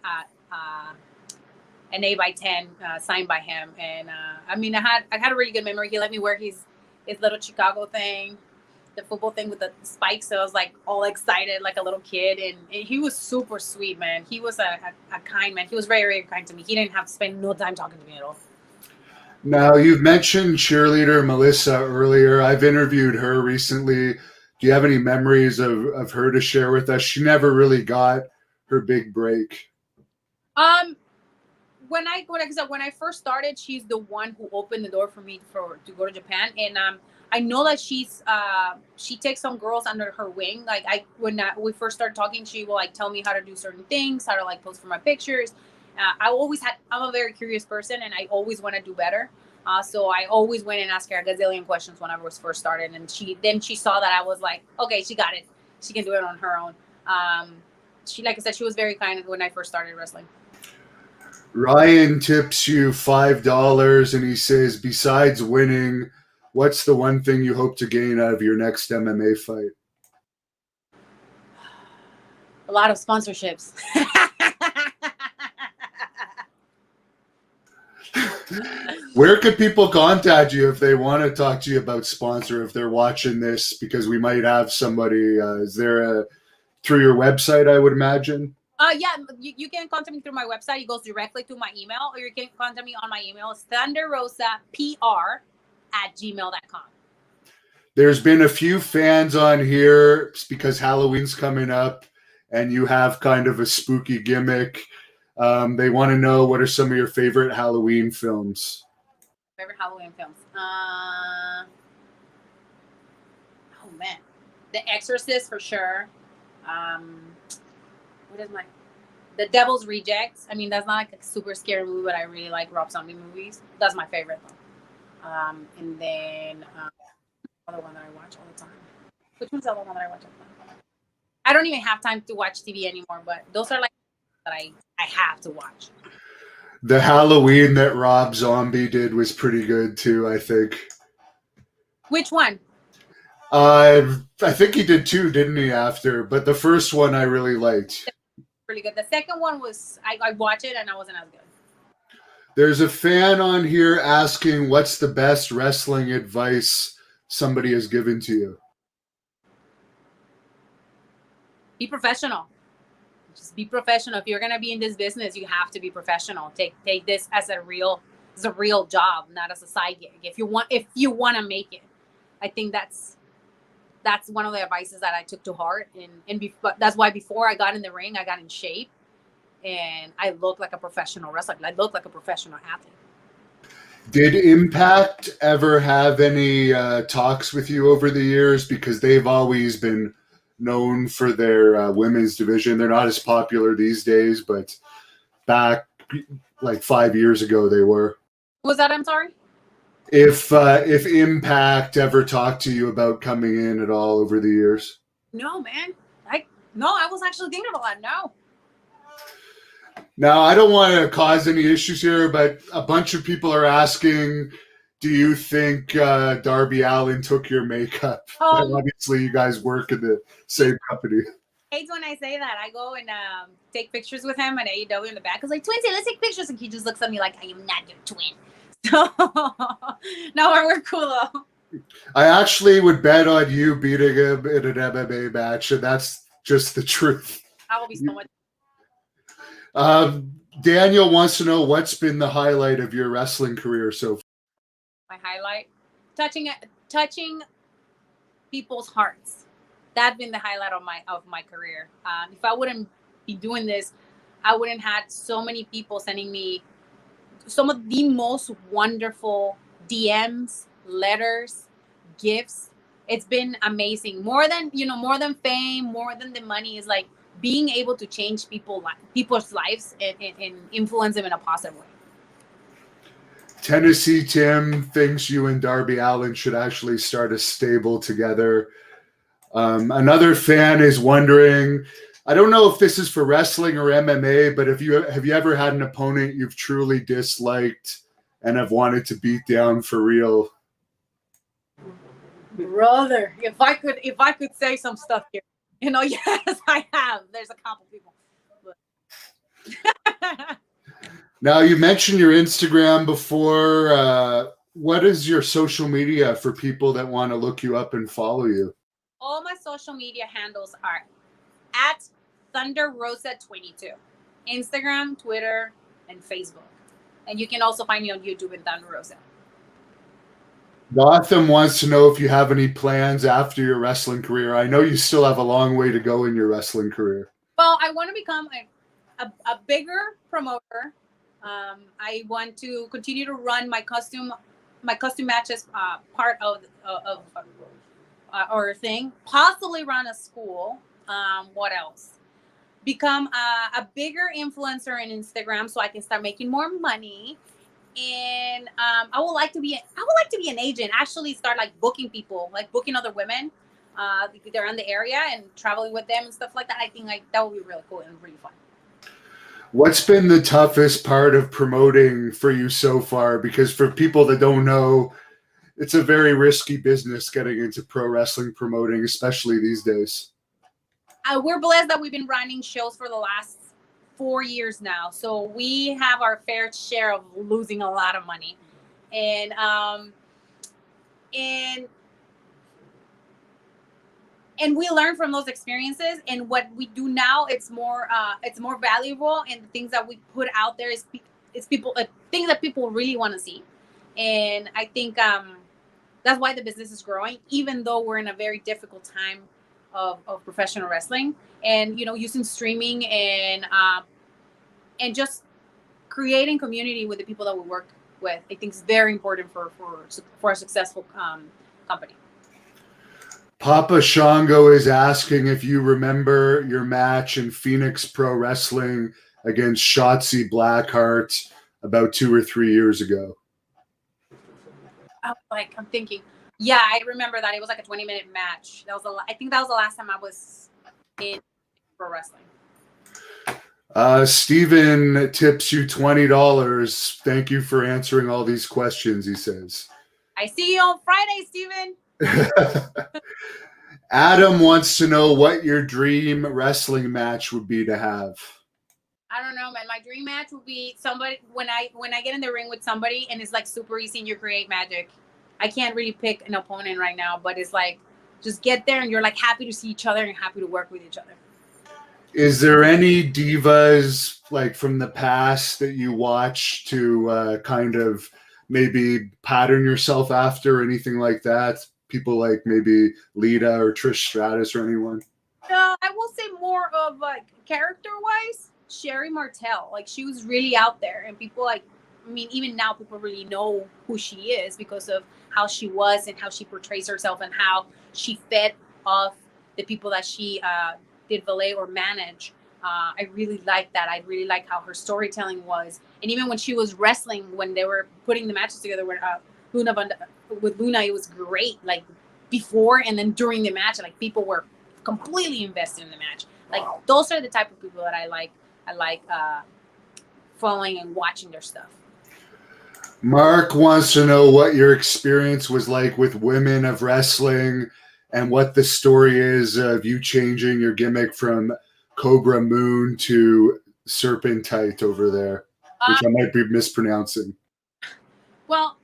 8x10 signed by him, and I mean, I had a really good memory. He let me wear his little Chicago thing, the football thing with the spikes. So I was like all excited, like a little kid, and he was super sweet, man. He was a kind man. He was very, very kind to me. He didn't have to spend no time talking to me at all. Now, you've mentioned cheerleader Melissa earlier. I've interviewed her recently. Do you have any memories of her to share with us? She never really got her big break. When I first started, she's the one who opened the door for me to go to Japan, and I know that she takes some girls under her wing. Like when we first started talking, she will like tell me how to do certain things, how to like post for my pictures. I'm a very curious person, and I always want to do better. So I always went and asked her a gazillion questions when I was first started, and she saw that I was like, okay, she got it. She can do it on her own. Like I said, she was very kind when I first started wrestling. Ryan tips you $5 and he says, besides winning, what's the one thing you hope to gain out of your next MMA fight? A lot of sponsorships. Where could people contact you if they want to talk to you about sponsor, if they're watching this? Because we might have somebody. Is there through your website, I would imagine? Yeah, you can contact me through my website. It goes directly to my email, or you can contact me on my email. It's thunderrosapr@gmail.com. There's been a few fans on here because Halloween's coming up and you have kind of a spooky gimmick. They want to know, what are some of your favorite Halloween films? Favorite Halloween films? Oh man, The Exorcist for sure. What is The Devil's Rejects? I mean, that's not like a super scary movie, but I really like Rob Zombie movies. That's my favorite though. And then other one that I watch all the time. Which one's the other one that I watch all the time? I don't even have time to watch TV anymore, but those are like that I have to watch. The Halloween that Rob Zombie did was pretty good too, I think. Which one? I think he did two, didn't he, after? But the first one I really liked. Really good. The second one was, I watched it and I wasn't as good. There's a fan on here asking, what's the best wrestling advice somebody has given to you? Be professional. Just be professional. If you're gonna be in this business, you have to be professional. Take this as a real job, not as a side gig. If you want to make it, I think that's one of the advices that I took to heart, but that's why before I got in the ring, I got in shape, and I looked like a professional wrestler. I looked like a professional athlete. Did Impact ever have any talks with you over the years? Because they've always been known for their women's division. They're not as popular these days, but back like 5 years ago they were. Was that? I'm sorry? If Impact ever talked to you about coming in at all over the years? No, man. I was actually thinking about that. No. Now, I don't want to cause any issues here, but a bunch of people are asking, do you think Darby Allin took your makeup? Obviously, you guys work in the same company. Hates when I say that. I go and take pictures with him at AEW in the back. I was like, Twinsy, let's take pictures. And he just looks at me like, I am not your twin. So, no, we're cool though. I actually would bet on you beating him in an MMA match, and that's just the truth. I will be so much. Daniel wants to know, what's been the highlight of your wrestling career so far? My highlight? Touching people's hearts. that's been the highlight of my career. If I wouldn't be doing this, I wouldn't had so many people sending me some of the most wonderful DMs, letters, gifts. It's been amazing. More than fame, more than the money is like being able to change people's lives and influence them in a positive way. Tennessee Tim thinks you and Darby Allin should actually start a stable together. Another fan is wondering, I don't know if this is for wrestling or MMA, but have you ever had an opponent you've truly disliked and have wanted to beat down for real? Brother, if I could say some stuff here, yes, I have. There's a couple people. Now, you mentioned your Instagram before. What is your social media for people that want to look you up and follow you? All my social media handles are at Thunder Rosa 22, Instagram, Twitter, and Facebook. And you can also find me on YouTube at Thunder Rosa. Gotham wants to know if you have any plans after your wrestling career. I know you still have a long way to go in your wrestling career. Well, I want to become a bigger promoter. I want to continue to run my costume matches part of our thing. Possibly run a school. What else? Become a bigger influencer in Instagram so I can start making more money. And I would like to be an agent. Actually, start like booking people, like booking other women. They're in the area and traveling with them and stuff like that. I think that would be really cool and really fun. What's been the toughest part of promoting for you so far? Because for people that don't know, it's a very risky business getting into pro wrestling promoting, especially these days. We're blessed that we've been running shows for the last 4 years now. So we have our fair share of losing a lot of money. And we learn from those experiences, and what we do now, it's more valuable, and the things that we put out there is people, things that people really want to see. And I think that's why the business is growing, even though we're in a very difficult time of professional wrestling, and using streaming and just creating community with the people that we work with. I think is very important for a successful company. Papa Shango is asking if you remember your match in Phoenix Pro Wrestling against Shotzi Blackheart about 2 or 3 years ago. I'm thinking, yeah, I remember that. It was like a 20-minute match. I think that was the last time I was in pro wrestling. Steven tips you $20. Thank you for answering all these questions, he says. I see you on Friday, Steven. Adam wants to know what your dream wrestling match would be to have. I don't know, man. My dream match would be somebody when I get in the ring with somebody and it's like super easy and you create magic. I can't really pick an opponent right now, but it's like just get there and you're like happy to see each other and happy to work with each other. Is there any divas like from the past that you watch to kind of maybe pattern yourself after, anything like that? People like maybe Lita or Trish Stratus or anyone? I will say more of like character-wise, Sherry Martel. Like she was really out there, and people even now people really know who she is because of how she was and how she portrays herself and how she fed off the people that she did valet or manage. I really like that. I really like how her storytelling was, and even when she was wrestling, when they were putting the matches together with Luna, it was great. Like before and then during the match, like people were completely invested in the match. Like those are the type of people that I like. I like following and watching their stuff. Mark wants to know what your experience was like with women of wrestling and what the story is of you changing your gimmick from Cobra Moon to Serpentite over there, which I might be mispronouncing. Well,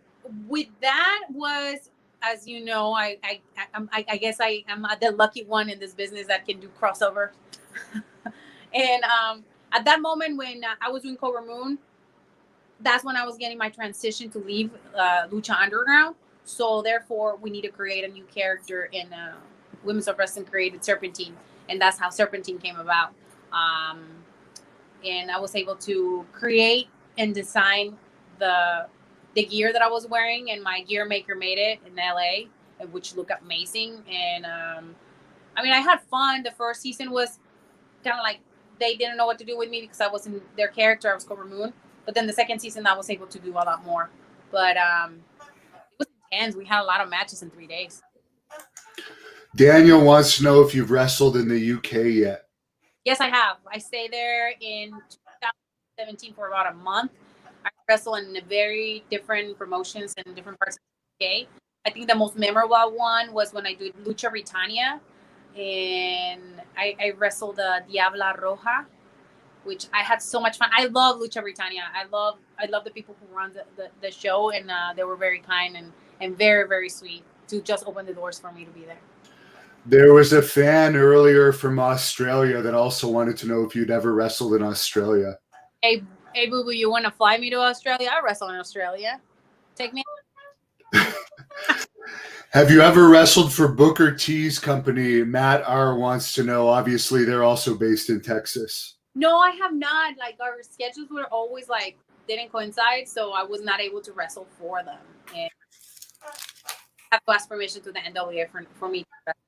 with that was, as you know, I guess I am the lucky one in this business that can do crossover. And at that moment when I was doing Cobra Moon, that's when I was getting my transition to leave Lucha Underground. So therefore, we need to create a new character Women's of Wrestling created Serpentine, and that's how Serpentine came about. And I was able to create and design the gear that I was wearing, and my gear maker made it in LA, which looked amazing. And I mean, I had fun. The first season was kind of like they didn't know what to do with me because I wasn't their character. I was Cobra Moon. But then the second season, I was able to do a lot more. But it was intense. We had a lot of matches in 3 days. Daniel wants to know if you've wrestled in the UK yet. Yes, I have. I stayed there in 2017 for about a month. I wrestled in very different promotions in different parts of the UK. I think the most memorable one was when I did Lucha Britannia, and I wrestled Diabla Roja, which I had so much fun. I love Lucha Britannia. I love the people who run the show, and they were very kind and very, very sweet to just open the doors for me to be there. There was a fan earlier from Australia that also wanted to know if you'd ever wrestled in Australia. Hey, boo boo, you want to fly me to Australia? I wrestle in Australia. Take me. Have you ever wrestled for Booker T's company? Matt R wants to know. Obviously, they're also based in Texas. No, I have not. Like, our schedules were always like didn't coincide, so I was not able to wrestle for them. And I have to ask permission to the NWA for me to wrestle.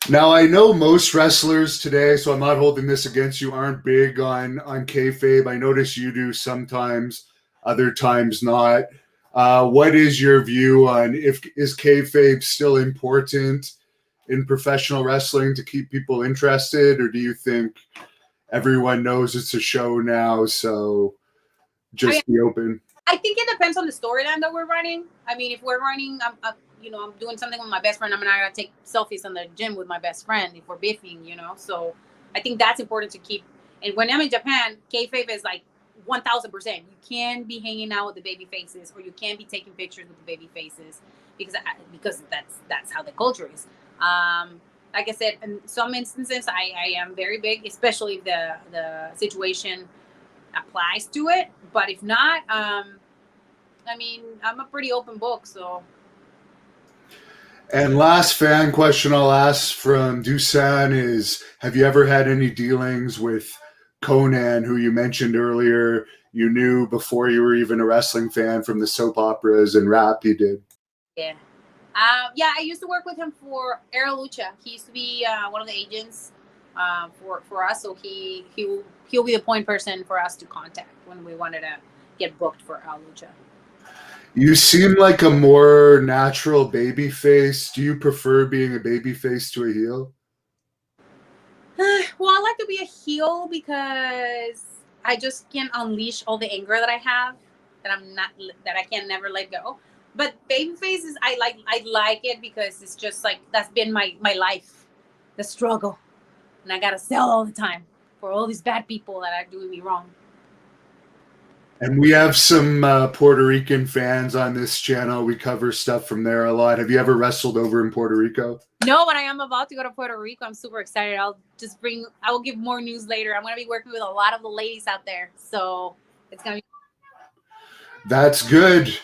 Now, I know most wrestlers today, so I'm not holding this against you, aren't big on kayfabe. I notice you do sometimes, other times not. What is your view on is kayfabe still important in professional wrestling to keep people interested, or do you think everyone knows it's a show now, so just be open? I think it depends on the storyline that we're running. I mean, if we're running, I'm doing something with my best friend, I'm not gonna take selfies in the gym with my best friend if we're biffing, So I think that's important to keep. And when I'm in Japan, kayfabe is like 1,000%. You can't be hanging out with the baby faces, or you can't be taking pictures with the baby faces because that's how the culture is. Like I said, in some instances, I am very big, especially if the situation applies to it. But if not, I mean, I'm a pretty open book, so. And last fan question I'll ask from Dosan is, have you ever had any dealings with Conan, who you mentioned earlier you knew before you were even a wrestling fan from the soap operas and rap he did? Yeah. I used to work with him for Era Lucha. He used to be one of the agents for us, so he'll be the point person for us to contact when we wanted to get booked for Era Lucha. You seem like a more natural baby face. Do you prefer being a baby face to a heel? Well, I like to be a heel because I just can unleash all the anger that I have that I can never let go. But baby faces, I like it because it's just like that's been my life, the struggle, and I gotta sell all the time for all these bad people that are doing me wrong. And we have some Puerto Rican fans on this channel. We cover stuff from there a lot. Have you ever wrestled over in Puerto Rico? No, but I am about to go to Puerto Rico. I'm super excited. I will give more news later. I'm going to be working with a lot of the ladies out there. So it's going to be. That's good.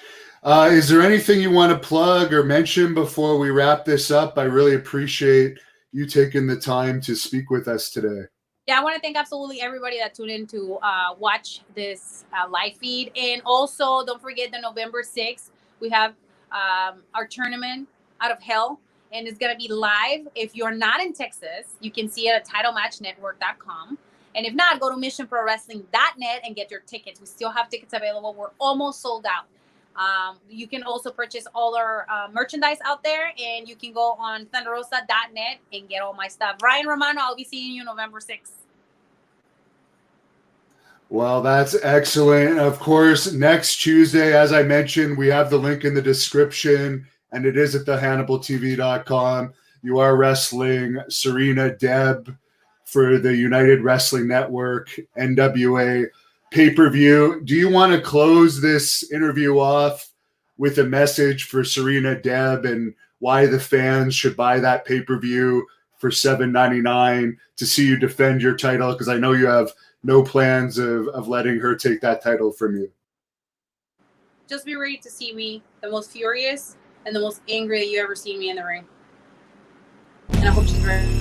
Is there anything you want to plug or mention before we wrap this up? I really appreciate you taking the time to speak with us today. Yeah, I want to thank absolutely everybody that tuned in to watch this live feed. And also, don't forget that November 6th, we have our tournament Out of Hell. And it's going to be live. If you're not in Texas, you can see it at TitleMatchNetwork.com. And if not, go to MissionProWrestling.net and get your tickets. We still have tickets available. We're almost sold out. You can also purchase all our merchandise out there, and you can go on ThunderRosa.net and get all my stuff. Ryan Romano, I'll be seeing you November 6th. Well, that's excellent. Of course, next Tuesday, as I mentioned, we have the link in the description, and it is at thehannibaltv.com. You are wrestling Serena Deb for the United Wrestling Network NWA pay-per-view. Do you want to close this interview off with a message for Serena Deb and why the fans should buy that pay-per-view for $7.99 to see you defend your title? Because I know you have no plans of letting her take that title from you. Just be ready to see me the most furious and the most angry that you ever seen me in the ring. and I hope she's ready.